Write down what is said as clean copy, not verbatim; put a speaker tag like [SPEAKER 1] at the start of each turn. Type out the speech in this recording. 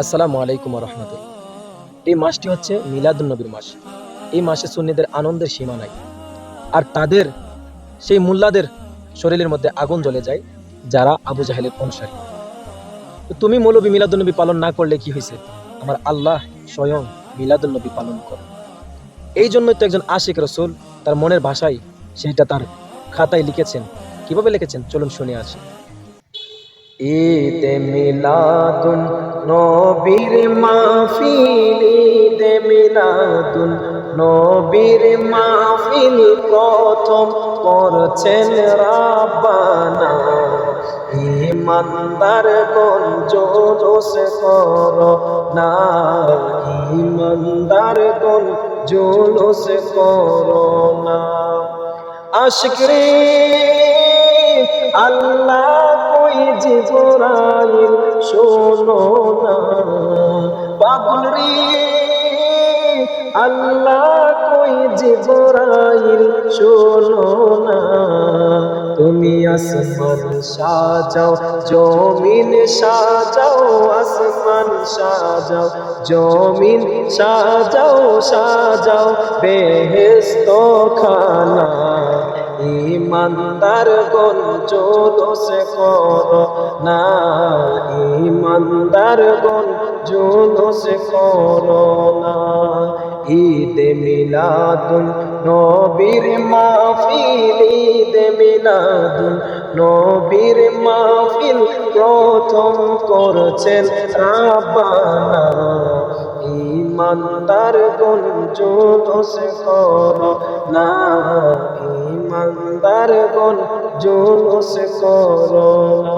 [SPEAKER 1] আসসালামু আলাইকুম রহমতুল্লাহ। এই মাসটি হচ্ছে মিলাদুন নবীর মাস। এই মাসে সুন্নিদের আনন্দের সীমা নাই। আর তাদের সেই মুল্লাদের শরীরের মধ্যে আগুন জ্বলে যায় যারা আবু জাহেলের অনুসারী। তো তুমি মৌলবী মিলাদুন নবী পালন না করলে কি হয়েছে? আমার আল্লাহ স্বয়ং মিলাদুন নবী পালন করে। এই জন্যই তো একজন আশিক রসুল তার মনের ভাষায় সেইটা তার খাতায় লিখেছেন। কিভাবে লিখেছেন চলুন শুনে আসি। ঈদে মিলাদুন নবীর মাহফিল, ঈদে মিলাদুন নবীর মাহফিল প্রথম করছেন রাব্বানা। ইমানদার কোন জোশ করো না, ইমানদার কোন জোশ করো না। আশিক রে আল্লাহ কই জিবরাইল শোনো না, পাগল রে আল্লাহ কই জিবরাইল শোনো না। তুমি আসমান সাজাও জমিন সাজাও, আসমান সাজাও জমিন সাজাও, সাজাও বেহেশত খানা। ইমানদার গণ জোলস করো না, ইমানদার গণ জোলস করো না। ঈদে মিলাদুন নবীর মাহফিল, ঈদে মিলাদুন নবীর মাহফিল প্রথম করছেন রাব্বানা। ইমানদার গণ জোলস করো না, ইমানদার গণ জোলস করো না।